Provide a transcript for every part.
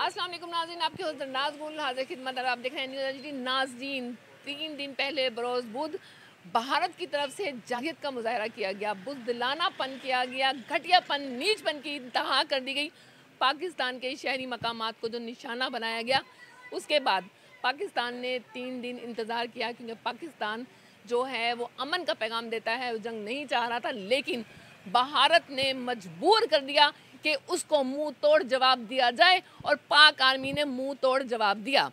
अस्सलाम वालेकुम नाज़रीन, आपके होस्ट नाज गुल हाजिर खिदमत। आप देख रहे हैं न्यूज़ एजेंसी नाज़रीन। 3 दिन पहले बरोज़ बुध भारत की तरफ से जाहियत का मुजाहरा किया गया, बुज़दिलानापन किया गया, घटियापन, नीचपन की इंतहा कर दी गई। पाकिस्तान के शहरी मकामात को जो निशाना बनाया गया, उसके बाद पाकिस्तान ने 3 दिन इंतज़ार किया, क्योंकि पाकिस्तान जो है वो अमन का पैगाम देता है, वो जंग नहीं चाह रहा था। लेकिन भारत ने मजबूर कर दिया कि उसको मुंह तोड़ जवाब दिया जाए, और पाक आर्मी ने मुंह तोड़ जवाब दिया।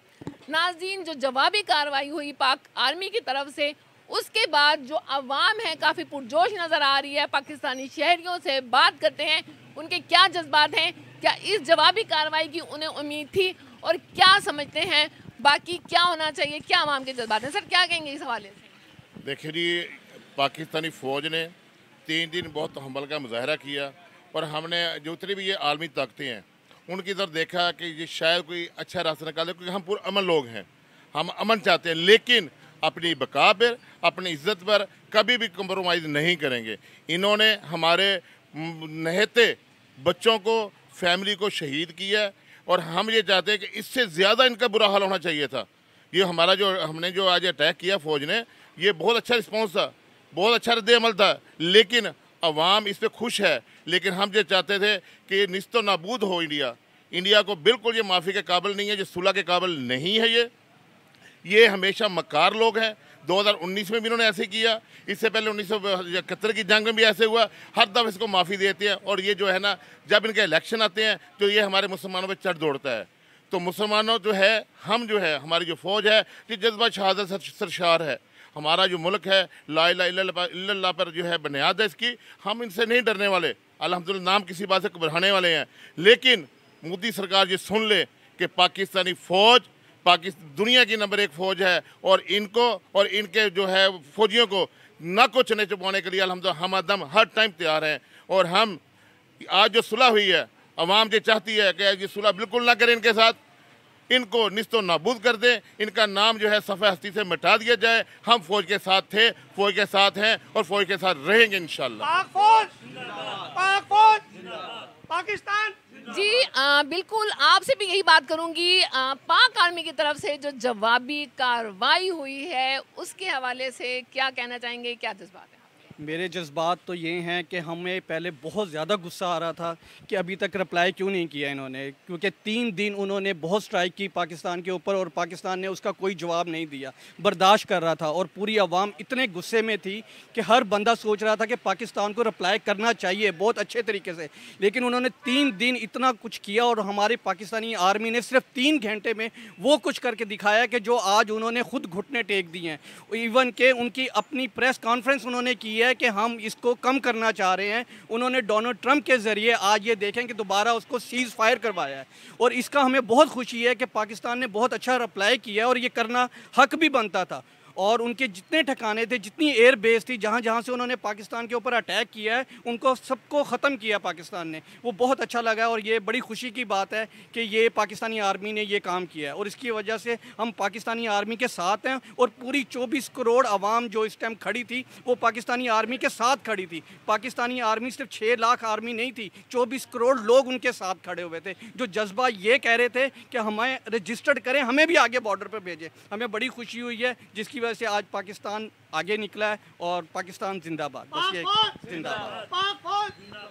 नाज़रीन, जो जवाबी कार्रवाई हुई पाक आर्मी की तरफ से, उसके बाद जो अवाम है काफ़ी पुरजोश नज़र आ रही है। पाकिस्तानी शहरियों से बात करते हैं, उनके क्या जज्बात हैं, क्या इस जवाबी कार्रवाई की उन्हें उम्मीद थी, और क्या समझते हैं बाकी क्या होना चाहिए, क्या अवाम के जज्बात हैं। सर, क्या कहेंगे इस हवाले से? देखिए जी, पाकिस्तानी फ़ौज ने 3 दिन बहुत हमल का मुजाहरा किया, और हमने जो उतनी भी ये आलमी ताकतें हैं उनकी तरफ देखा कि ये शायद कोई अच्छा रास्ता निकाले, क्योंकि हम पूरे अमन लोग हैं, हम अमन चाहते हैं, लेकिन अपनी बका पर, अपनी इज्जत पर कभी भी कंप्रोमाइज़ नहीं करेंगे। इन्होंने हमारे नहते बच्चों को, फैमिली को शहीद किया, और हम ये चाहते हैं कि इससे ज़्यादा इनका बुरा हाल होना चाहिए था। ये हमारा जो हमने जो आज अटैक किया फ़ौज ने, ये बहुत अच्छा रिस्पॉन्स था, बहुत अच्छा रद्द अमल था, लेकिन अवाम इस पर खुश है। लेकिन हम ये चाहते थे कि निस्तो नाबूद हो इंडिया। इंडिया को बिल्कुल ये माफ़ी के काबिल नहीं है, ये सुलह के काबिल नहीं है। ये हमेशा मक्कार लोग हैं। 2019 में भी इन्होंने ऐसे किया, इससे पहले 1971 की जंग में भी ऐसे हुआ। हर दफ़ा इसको माफ़ी देते हैं, और ये जो है ना, जब इनके इलेक्शन आते हैं तो ये हमारे मुसलमानों पर चढ़ दौड़ता है। तो मुसलमानों जो है, हम जो है, हमारी जो फ़ौज है, ये जज्बा शहादत सरशार है। हमारा जो मुल्क है, ला इलाहा इल्लल्लाह पर जो है बुनियाद है इसकी। हम इनसे नहीं डरने वाले, अल्हम्दुलिल्लाह, नाम किसी बात से घबराने वाले हैं। लेकिन मोदी सरकार ये सुन ले कि पाकिस्तानी फ़ौज दुनिया की नंबर 1 फ़ौज है, और इनको और इनके जो है फ़ौजियों को न को चने चुपाने के लिए अल्हम्दुलिल्लाह हम आदम हर टाइम तैयार हैं। और हम आज जो सुलह हुई है, अवाम ये चाहती है कि ये सुलह बिल्कुल ना करें इनके साथ, इनको निस्तो नाबूद कर दें, इनका नाम जो है सफ़े हस्ती से मिटा दिया जाए। हम फ़ौज के साथ थे, फ़ौज के साथ हैं, और फ़ौज के साथ रहेंगे इंशाअल्लाह। पाकिस्तान जी, बिल्कुल आपसे भी यही बात करूंगी। पाक आर्मी की तरफ से जो जवाबी कार्रवाई हुई है, उसके हवाले से क्या कहना चाहेंगे, क्या जज्बात है? मेरे जज्बात तो ये हैं कि हमें पहले बहुत ज़्यादा गुस्सा आ रहा था कि अभी तक रिप्लाई क्यों नहीं किया इन्होंने, क्योंकि 3 दिन उन्होंने बहुत स्ट्राइक की पाकिस्तान के ऊपर, और पाकिस्तान ने उसका कोई जवाब नहीं दिया, बर्दाश्त कर रहा था। और पूरी आवाम इतने गुस्से में थी कि हर बंदा सोच रहा था कि पाकिस्तान को रिप्लाई करना चाहिए बहुत अच्छे तरीके से। लेकिन उन्होंने 3 दिन इतना कुछ किया, और हमारी पाकिस्तानी आर्मी ने सिर्फ 3 घंटे में वो कुछ करके दिखाया कि जो आज उन्होंने खुद घुटने टेक दिए हैं। इवन के उनकी अपनी प्रेस कॉन्फ्रेंस उन्होंने की है कि हम इसको कम करना चाह रहे हैं। उन्होंने डोनाल्ड ट्रंप के ज़रिए आज ये देखें कि दोबारा उसको सीज़ फायर करवाया है, और इसका हमें बहुत खुशी है कि पाकिस्तान ने बहुत अच्छा रिप्लाई किया, और ये करना हक भी बनता था। और उनके जितने ठिकाने थे, जितनी एयर बेस थी, जहाँ जहाँ से उन्होंने पाकिस्तान के ऊपर अटैक किया है, उनको सबको ख़त्म किया पाकिस्तान ने। वो बहुत अच्छा लगा, और ये बड़ी खुशी की बात है कि ये पाकिस्तानी आर्मी ने ये काम किया है, और इसकी वजह से हम पाकिस्तानी आर्मी के साथ हैं। और पूरी 24 करोड़ आवाम जो इस टाइम खड़ी थी, वो पाकिस्तानी आर्मी के साथ खड़ी थी। पाकिस्तानी आर्मी सिर्फ 6 लाख आर्मी नहीं थी, 24 करोड़ लोग उनके साथ खड़े हुए थे, जो जज्बा ये कह रहे थे कि हमें रजिस्टर्ड करें, हमें भी आगे बॉर्डर पर भेजें। हमें बड़ी खुशी हुई है, जिसकी वजह से आज पाकिस्तान आगे निकला है, और पाकिस्तान जिंदाबाद। बस ये जिंदाबाद।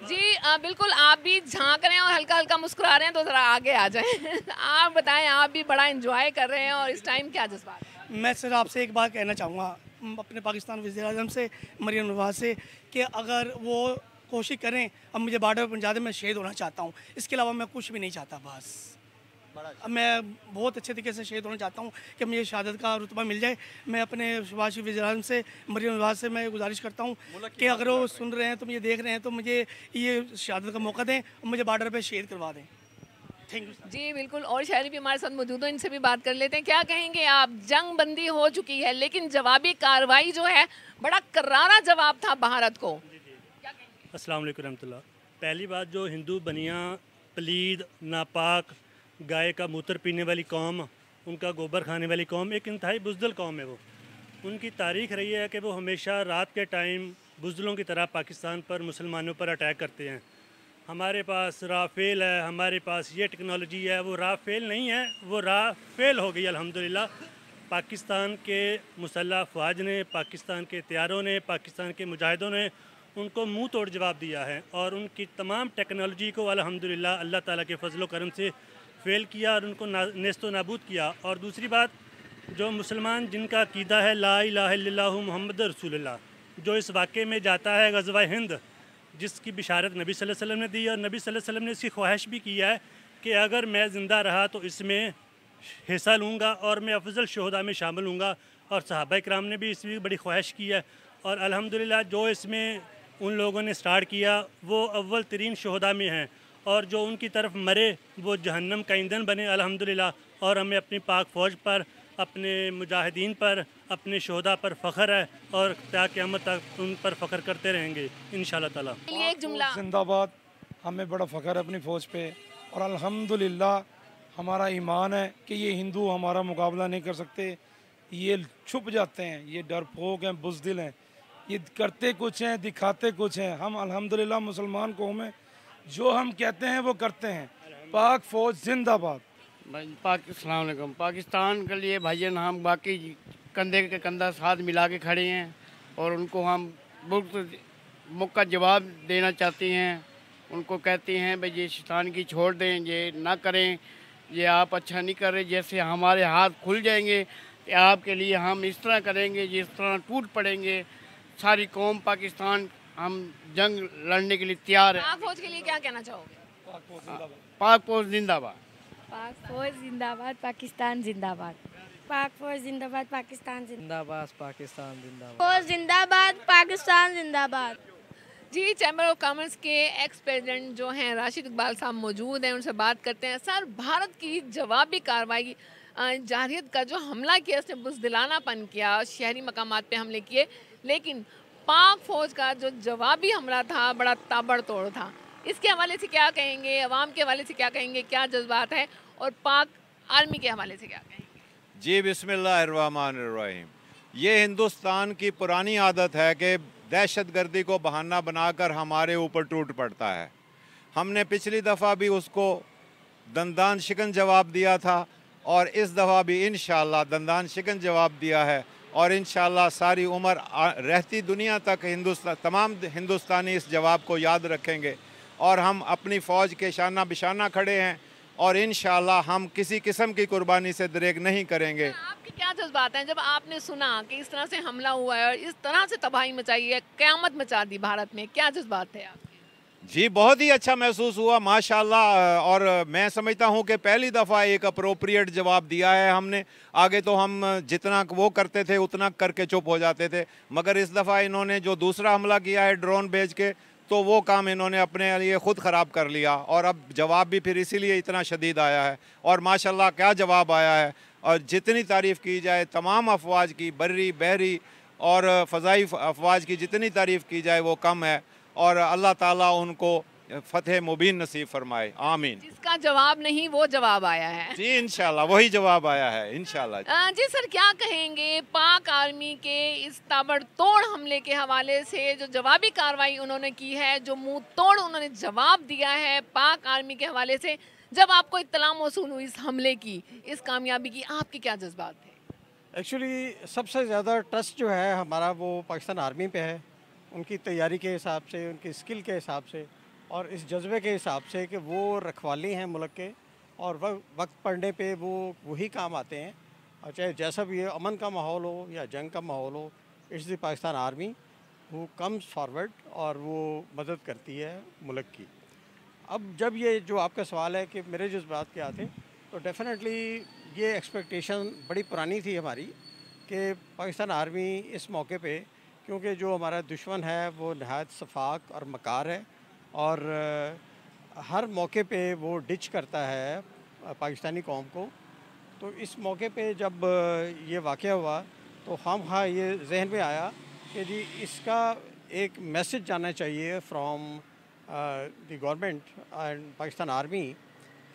जी, बिल्कुल आप भी झांक रहे हैं और हल्का हल्का मुस्कुरा रहे हैं, तो ज़रा आगे आ जाएं। आप बताएं, आप भी बड़ा एंजॉय कर रहे हैं, और इस टाइम क्या जज्बात है? मैं सिर्फ आपसे एक बात कहना चाहूँगा, अपने पाकिस्तान वज़ीर-ए-आज़म से, मरियम नवाज़ से, कि अगर वो कोशिश करें, अब मुझे बॉर्डर पर पहुँचा दें, मैं शहीद होना चाहता हूँ। इसके अलावा मैं कुछ भी नहीं चाहता। बस मैं बहुत अच्छे तरीके से शहीद होना चाहता हूँ कि मुझे शहादत का रुतबा मिल जाए। मैं अपने शहबाज शरीफ वज़ीर-ए-आज़म से, मरियम नवाज़ से मैं गुजारिश करता हूँ कि अगर वो सुन रहे हैं, तो मुझे देख रहे हैं, तो मुझे ये शहादत का मौका दें, और मुझे बॉर्डर पे शहीद करवा दें। Thank you. जी बिल्कुल, और शहरी भी हमारे साथ मौजूद हैं, इनसे भी बात कर लेते हैं। क्या कहेंगे आप? जंग बंदी हो चुकी है, लेकिन जवाबी कार्रवाई जो है, बड़ा करारा जवाब था भारत को। अस्सलाम वालेकुम रहमतुल्लाह। पहली बात, जो हिंदू बनिया, पलीद, नापाक, गाय का मूत्र पीने वाली कौम, उनका गोबर खाने वाली कौम, एक इंतहाई बुज़दिल कौम है। वो उनकी तारीख़ रही है कि वो हमेशा रात के टाइम बुज़दिलों की तरह पाकिस्तान पर, मुसलमानों पर अटैक करते हैं। हमारे पास राफेल है, हमारे पास ये टेक्नोलॉजी है, वो राफेल नहीं है, वो राफेल हो गई अल्हम्दुलिल्लाह। पाकिस्तान के मुसल्लह अफवाज ने, पाकिस्तान के तैयारों ने, पाकिस्तान के मुजाहिदों ने उनको मुंह तोड़ जवाब दिया है और उनकी तमाम टेक्नोलॉजी को अल्हम्दुलिल्लाह अल्लाह ताला के फजल करम से फ़ेल किया और उनको नेस्तो नाबूद किया। और दूसरी बात, जो मुसलमान जिनका अक़ीदा है ला इलाहा इल्लल्लाहु मुहम्मद रसूलुल्लाह, जो इस वाक़े में जाता है ग़ज़वा हिंद, जिसकी बिशारत नबी सल्लल्लाहु अलैहि वसल्लम ने दी और नबी सल्लल्लाहु अलैहि वसल्लम ने इसकी ख्वाहिश भी की है कि अगर मैं ज़िंदा रहा तो इसमें हिस्सा लूँगा और मैं अफजल शहदा में शामिल हूँगा। और सहाबा इकराम ने भी इसकी बड़ी ख्वाहिश की है और अल्हम्दुलिल्लाह जो इसमें उन लोगों ने स्टार्ट किया वो अव्वल तरीन शहदा में हैं और जो उनकी तरफ मरे वो जहन्नम का ईंधन बने अल्हम्दुलिल्लाह। और हमें अपनी पाक फ़ौज पर, अपने मुजाहिदीन पर, अपने शहदा पर फ़ख्र है और क़यामत क़यामत तक उन पर फ़ख्र करते रहेंगे इंशाअल्लाह ताला। लिए एक जुमला। जिंदाबाद। हमें बड़ा फ़ख्र है अपनी फ़ौज पे और अल्हम्दुलिल्लाह हमारा ईमान है कि ये हिंदू हमारा मुकाबला नहीं कर सकते। ये छुप जाते हैं, ये डरपोक हैं, बुज़दिल हैं, ये करते कुछ हैं दिखाते कुछ हैं। हम अल्हम्दुलिल्लाह मुसलमान कौम हैं, जो हम कहते हैं वो करते हैं। पाक फ़ौज जिंदाबाद। अस्सलाम वालेकुम। पाकिस्तान के लिए भाईजान हम बाकी कंधे के कंधा साथ मिला के खड़े हैं और उनको हम मुक्का जवाब देना चाहते हैं। उनको कहते हैं भाई ये शैतान की छोड़ दें, ये ना करें, ये आप अच्छा नहीं कर रहे। जैसे हमारे हाथ खुल जाएंगे कि आपके लिए हम इस तरह करेंगे, जिस तरह टूट पड़ेंगे सारी कौम पाकिस्तान। हम जंग लड़ने के लिए तैयार है। पाक फौज के लिए क्या कहना चाहोगे? पाक फौज जिंदाबाद। पाक फौज जिंदाबाद, पाकिस्तान जिंदाबाद। पाक फौज जिंदाबाद, पाकिस्तान जिंदाबाद, पाकिस्तान जिंदाबाद। फौज जिंदाबाद, पाकिस्तान जिंदाबाद। जी, चैम्बर ऑफ कॉमर्स के एक्स प्रेसिडेंट जो हैं राशिद इकबाल साहब मौजूद हैं, उनसे बात करते हैं। सर, भारत की जवाबी कार्रवाई जारहियत का जो हमला किया, उसने बुज़दिलानापन किया, शहरी मकामात पे हमले किए, लेकिन पाक फ़ौज का जो जवाबी हमला था बड़ा ताबड़तोड़ था। इसके हवाले से क्या कहेंगे, अवाम के हवाले से क्या कहेंगे, क्या जज्बात है, और पाक आर्मी के हवाले से क्या कहेंगे? जी, बिस्मिल्लाहिर्रहमानिर्रहीम। ये हिंदुस्तान की पुरानी आदत है कि दहशतगर्दी को बहाना बनाकर हमारे ऊपर टूट पड़ता है। हमने पिछली दफ़ा भी उसको दंदान शिकन जवाब दिया था और इस दफ़ा भी इंशाअल्लाह दंदान शिकन जवाब दिया है और इंशाअल्लाह सारी उम्र रहती दुनिया तक तमाम हिंदुस्तानी इस जवाब को याद रखेंगे और हम अपनी फ़ौज के शाना बिशाना खड़े हैं और इंशाअल्लाह हम किसी किस्म की कुर्बानी से दरेग नहीं करेंगे। आपके क्या जज्बात हैं जब आपने सुना कि इस तरह से हमला हुआ है और इस तरह से तबाही मचाई है, क़यामत मचा दी भारत में, क्या जज्बात थे आपके? जी, बहुत ही अच्छा महसूस हुआ माशाल्लाह। और मैं समझता हूं कि पहली दफ़ा एक अप्रोप्रिएट जवाब दिया है हमने। आगे तो हम जितना वो करते थे उतना करके चुप हो जाते थे, मगर इस दफ़ा इन्होंने जो दूसरा हमला किया है ड्रोन भेज के, तो वो काम इन्होंने अपने लिए ख़ुद ख़राब कर लिया और अब जवाब भी फिर इसीलिए इतना शदीद आया है। और माशाल्लाह क्या जवाब आया है। और जितनी तारीफ़ की जाए तमाम अफवाज की, बर्री बहरी और फ़ज़ाई अफवाज की जितनी तारीफ़ की जाए वो कम है और अल्लाह ताला उनको फतेह मुबीन नसीब फरमाए, आमीन। जिसका जवाब नहीं वो जवाब आया है। जी इंशाल्लाह वही जवाब आया है इंशाल्लाह। जी सर, क्या कहेंगे पाक आर्मी के इस ताबड़तोड़ हमले के हवाले से, जो जवाबी कार्रवाई उन्होंने की है, जो मुंह तोड़ उन्होंने जवाब दिया है पाक आर्मी के हवाले से, जब आपको इत्तला मौसूल हुई इस हमले की, इस कामयाबी की, आपके क्या जज्बात थे? एक्चुअली सबसे ज़्यादा ट्रस्ट जो है हमारा वो पाकिस्तान आर्मी पे है, उनकी तैयारी के हिसाब से, उनकी स्किल के हिसाब से और इस जज्बे के हिसाब से कि वो रखवाली हैं मुल्क के और वक्त पड़ने पे वो वही काम आते हैं। और चाहे जैसा भी अमन का माहौल हो या जंग का माहौल हो, इट्स द पाकिस्तान आर्मी वो कम्स फॉरवर्ड और वो मदद करती है मुल्क की। अब जब ये जो आपका सवाल है कि मेरे जज्बात क्या थे, तो डेफिनेटली ये एक्सपेक्टेशन बड़ी पुरानी थी हमारी कि पाकिस्तान आर्मी इस मौके पे, क्योंकि जो हमारा दुश्मन है वो नहायत शफाक और मकार है और हर मौके पे वो डिच करता है पाकिस्तानी कौम को, तो इस मौके पे जब ये वाक़या हुआ तो हम ये जहन में आया कि जी इसका एक मैसेज जाना चाहिए from the government and Pakistan army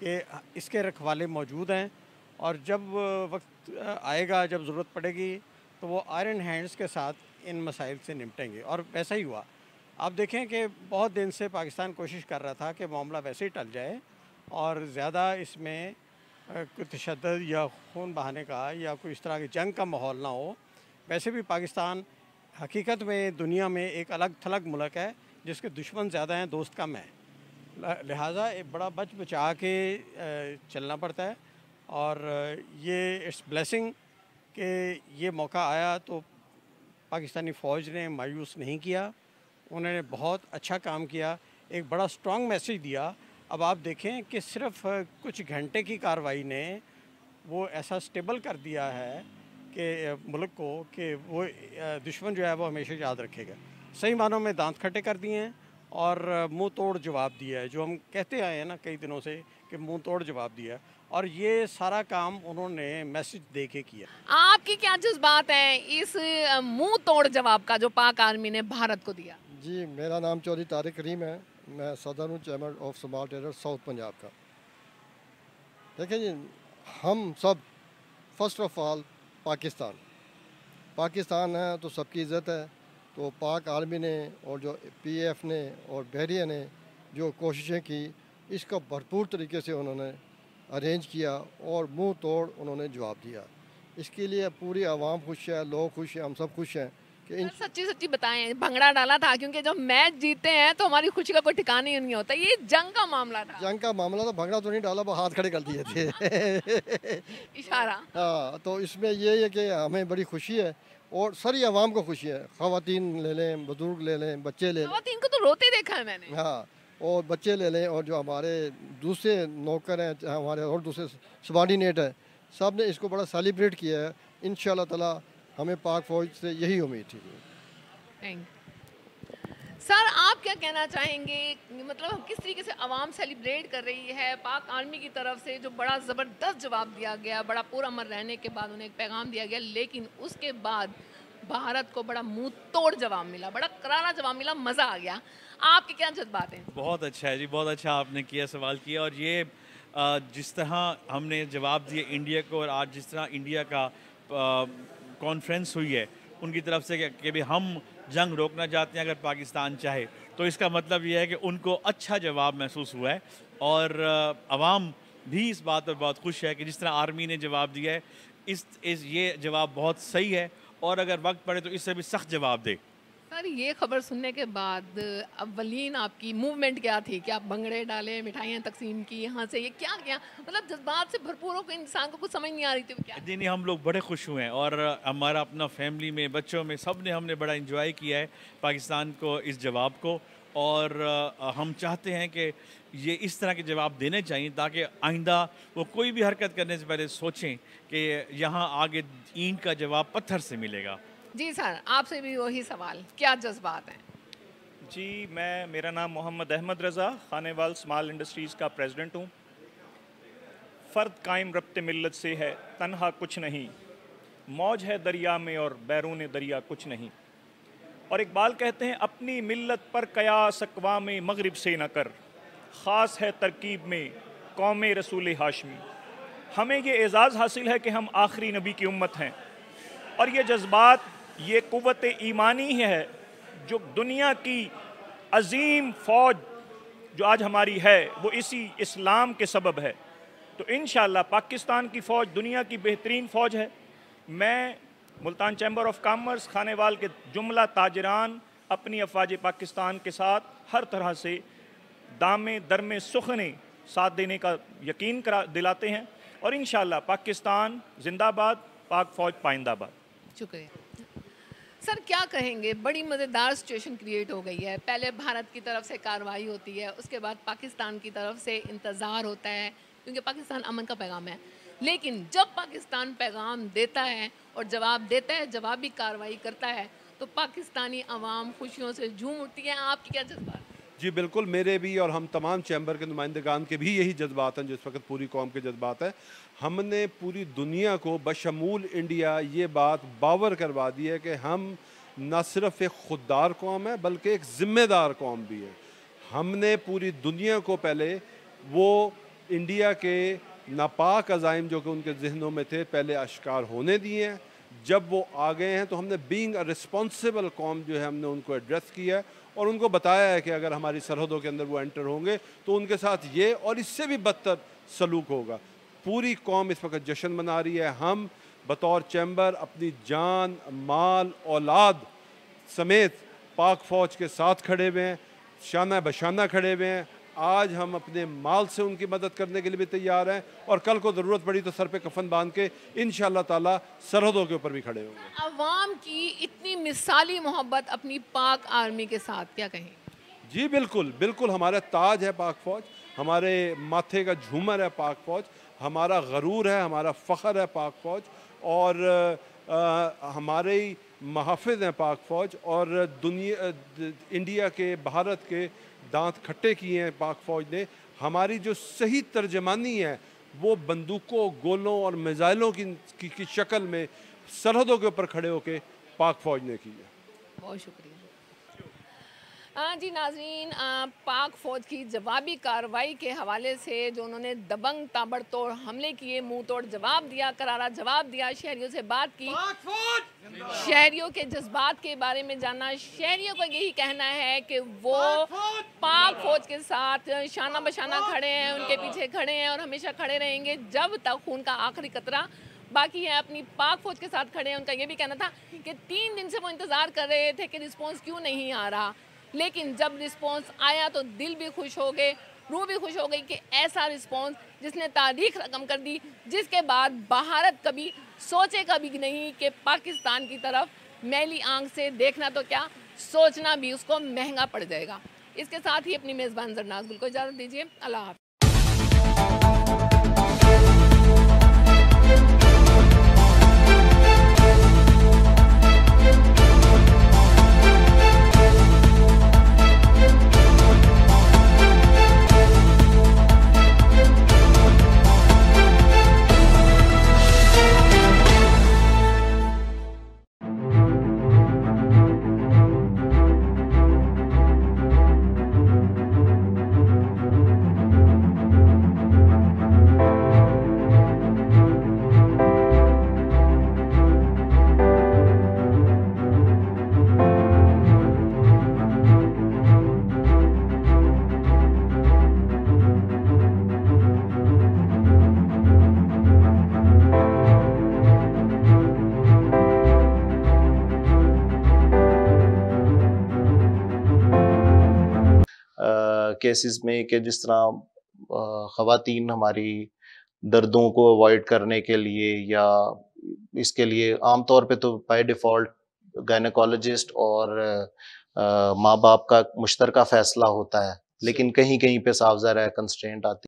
कि इसके रखवाले मौजूद हैं और जब वक्त आएगा, जब ज़रूरत पड़ेगी, तो वो आयरन हैंड्स के साथ इन मसाइल से निपटेंगे। और वैसा ही हुआ। आप देखें कि बहुत दिन से पाकिस्तान कोशिश कर रहा था कि मामला वैसे ही टल जाए और ज़्यादा इसमें कोई तशद्दुद या खून बहाने का या कोई इस तरह की जंग का माहौल ना हो। वैसे भी पाकिस्तान हकीकत में दुनिया में एक अलग थलग मुल्क है जिसके दुश्मन ज़्यादा हैं, दोस्त कम है। लिहाजा एक बड़ा बच बचा के चलना पड़ता है और ये इट्स ब्लेसिंग कि ये मौका आया तो पाकिस्तानी फ़ौज ने मायूस नहीं किया, उन्होंने बहुत अच्छा काम किया, एक बड़ा स्ट्रॉन्ग मैसेज दिया। अब आप देखें कि सिर्फ कुछ घंटे की कार्रवाई ने वो ऐसा स्टेबल कर दिया है कि मुल्क को कि वो दुश्मन जो है वो हमेशा याद रखेगा। सही मानों में दांत खट्टे कर दिए हैं और मुंह तोड़ जवाब दिया है, जो हम कहते आए हैं ना कई दिनों से कि मुंह तोड़ जवाब दिया है, और ये सारा काम उन्होंने मैसेज दे के किया। आपकी क्या जज्बात हैं इस मुंह तोड़ जवाब का जो पाक आर्मी ने भारत को दिया? जी, मेरा नाम चौधरी तारिक करीम है, मैं सदर हूँ chairman of small trader south Punjab का। देखिए जी, हम सब फर्स्ट ऑफ ऑल पाकिस्तान है तो सबकी इज़्ज़त है। तो पाक आर्मी ने और जो पीएफ ने और बहरिया ने जो कोशिशें की, इसका भरपूर तरीके से उन्होंने अरेंज किया और मुंह तोड़ उन्होंने जवाब दिया। इसके लिए पूरी आवाम खुश है, लोग खुश हैं, हम सब खुश हैं कि सच्ची सच्ची बताएं, भंगड़ा डाला था क्योंकि जब मैच जीते हैं तो हमारी खुशी का कोई ठिकाना ही नहीं होता। ये जंग का मामला था। जंग का मामला तो भंगड़ा तो नहीं डाला, वो हाथ खड़े कर दिए थे इशारा। हाँ, तो इसमें ये है कि हमें बड़ी खुशी है और सारी आवाम को खुशी है। ख़वातीन ले लें, बुजुर्ग ले लें, बच्चे ले लें। ख़वातीन को तो रोते देखा है मैंने। हाँ, और बच्चे ले लें और जो हमारे दूसरे नौकर हैं, हमारे और दूसरे सबॉर्डिनेट हैं, सब ने इसको बड़ा सेलिब्रेट किया है। इंशाअल्लाह ताला हमें पाक फ़ौज से यही उम्मीद थी। सर, आप क्या कहना चाहेंगे, मतलब किस तरीके से आवाम सेलिब्रेट कर रही है पाक आर्मी की तरफ से जो बड़ा ज़बरदस्त जवाब दिया गया, बड़ा पुरअमन रहने के बाद उन्हें एक पैगाम दिया गया, लेकिन उसके बाद भारत को बड़ा मुंह तोड़ जवाब मिला, बड़ा करारा जवाब मिला, मज़ा आ गया। आपके क्या जज्बात हैं? बहुत अच्छा है जी, बहुत अच्छा आपने किया, सवाल किया। और ये जिस तरह हमने जवाब दिए इंडिया को और आज जिस तरह इंडिया का कॉन्फ्रेंस हुई है उनकी तरफ से कि भी हम जंग रोकना चाहते हैं अगर पाकिस्तान चाहे, तो इसका मतलब ये है कि उनको अच्छा जवाब महसूस हुआ है और अवाम भी इस बात पर बहुत खुश है कि जिस तरह आर्मी ने जवाब दिया है ये जवाब बहुत सही है और अगर वक्त पड़े तो इससे भी सख्त जवाब दे। सर, ये खबर सुनने के बाद अव्वलीन आपकी मूवमेंट क्या थी कि आप भंगड़े डाले, मिठाइयाँ तकसीम की, यहाँ से ये क्या किया, मतलब जज्बात से भरपूर हो, इंसान को कुछ समझ नहीं आ रही थी क्या? नहीं, हम लोग बड़े खुश हुए हैं और हमारा अपना फैमिली में, बच्चों में, सब ने हमने बड़ा इंजॉय किया है पाकिस्तान को इस जवाब को। और हम चाहते हैं कि ये इस तरह के जवाब देने चाहिए ताकि आइंदा वो कोई भी हरकत करने से पहले सोचें कि यहाँ आगे ईंट का जवाब पत्थर से मिलेगा। जी सर, आपसे भी वही सवाल, क्या जज्बात हैं? जी, मेरा नाम मोहम्मद अहमद रज़ा, खानेवाल स्मॉल इंडस्ट्रीज़ का प्रेसिडेंट हूँ। फ़र्द कायम रब्ते मिल्लत से है, तन्हा कुछ नहीं, मौज है दरिया में और बैरून दरिया कुछ नहीं। और इकबाल कहते हैं, अपनी मिल्लत पर कयास अक़वाम मग़रिब से न कर, ख़ास है तरकीब में कौम रसूल हाशमी। हमें ये एज़ाज़ हासिल है कि हम आखिरी नबी की उम्मत हैं और ये जज्बात, ये कुव्वत ईमानी है जो दुनिया की अजीम फ़ौज जो आज हमारी है वो इसी इस्लाम के सबब है। तो इंशाअल्लाह पाकिस्तान की फ़ौज दुनिया की बेहतरीन फ़ौज है। मैं Multan chamber of commerce, Khanewal के जुमला ताजरान अपनी अफवाज पाकिस्तान के साथ हर तरह से दामे दरमे सुखने साथ देने का यकीन दिलाते हैं और इंशाअल्लाह पाकिस्तान जिंदाबाद, पाक फ़ौज पाइंदाबाद। शुक्रिया सर। क्या कहेंगे, बड़ी मज़ेदार सिचुएशन क्रिएट हो गई है। पहले भारत की तरफ से कार्रवाई होती है, उसके बाद पाकिस्तान की तरफ से इंतज़ार होता है क्योंकि पाकिस्तान अमन का पैगाम है, लेकिन जब पाकिस्तान पैगाम देता है और जवाब देता है, जवाबी कार्रवाई करता है, तो पाकिस्तानी अवाम खुशियों से झूम उठती है। आपकी क्या जज्बात? जी बिल्कुल, मेरे भी और हम तमाम चैम्बर के नुमाइंदगान के भी यही जज्बात हैं जिस वक्त पूरी कौम के जज्बात हैं। हमने पूरी दुनिया को बशमूल इंडिया ये बात बावर करवा दी है कि हम न सिर्फ एक खुददार कौम है बल्कि एक ज़िम्मेदार कौम भी है। हमने पूरी दुनिया को पहले वो इंडिया के नापाक अज़ाइम जो कि उनके जहनों में थे पहले अश्कार होने दिए हैं। जब वो आ गए हैं तो हमने बीइंग अ रिस्पॉन्सिबल कौम जो है हमने उनको एड्रेस किया है और उनको बताया है कि अगर हमारी सरहदों के अंदर वो एंटर होंगे तो उनके साथ ये और इससे भी बदतर सलूक होगा। पूरी कौम इस वक्त जश्न मना रही है। हम बतौर चैम्बर अपनी जान, माल, औलाद समेत पाक फ़ौज के साथ खड़े हुए हैं, शाना बशाना खड़े हुए हैं। आज हम अपने माल से उनकी मदद करने के लिए भी तैयार हैं और कल को ज़रूरत पड़ी तो सर पे कफन बांध के इंशाअल्लाह ताला सरहदों के ऊपर भी खड़े होंगे। अवाम की इतनी मिसाली मोहब्बत अपनी पाक आर्मी के साथ, क्या कहें? जी बिल्कुल बिल्कुल, हमारा ताज है पाक फ़ौज, हमारे माथे का झूमर है पाक फ़ौज, हमारा गरूर है, हमारा फ़ख्र है पाक फ़ौज और हमारे महाफिज हैं पाक फ़ौज और दुनिया इंडिया के, भारत के दांत खट्टे किए हैं पाक फ़ौज ने। हमारी जो सही तर्जमानी है वो बंदूकों, गोलों और मिसाइलों की शक्ल में सरहदों के ऊपर खड़े होकर पाक फ़ौज ने की है। बहुत शुक्रिया। जी नाज़रीन, पाक फ़ौज की जवाबी कार्रवाई के हवाले से जो उन्होंने दबंग ताबड़तोड़ हमले किए, मुंह तोड़ जवाब दिया, करारा जवाब दिया, शहरियों से बात की, शहरियों के जज्बात के बारे में जाना, शहरियों का यही कहना है कि वो पाक फ़ौज के साथ शाना बशाना खड़े हैं, उनके पीछे खड़े हैं और हमेशा खड़े रहेंगे जब तक खून का आखिरी कतरा बाकी है। अपनी पाक फ़ौज के साथ खड़े हैं। उनका ये भी कहना था कि 3 दिन से वो इंतज़ार कर रहे थे कि रिस्पॉन्स क्यों नहीं आ रहा, लेकिन जब रिस्पॉन्स आया तो दिल भी खुश हो गए, रूह भी खुश हो गई कि ऐसा रिस्पॉन्स जिसने तारीख रकम कर दी, जिसके बाद भारत कभी सोचेगा भी नहीं कि पाकिस्तान की तरफ मैली आंख से देखना तो क्या, सोचना भी उसको महंगा पड़ जाएगा। इसके साथ ही अपनी मेज़बान जरनाज़ गुल को इजाज़त दीजिए। अल्लाह हाफ़िज़। केसेस में कि जिस तरह ख़वातीन हमारी दर्दों को अवॉइड करने के लिए या इसके लिए आमतौर पे तो बाय डिफ़ॉल्ट गायनेकोलॉजिस्ट और माँ बाप का मुश्तरका फ़ैसला होता है, लेकिन कहीं कहीं पे साफ ज़ाहिर है कंस्ट्रेंट आती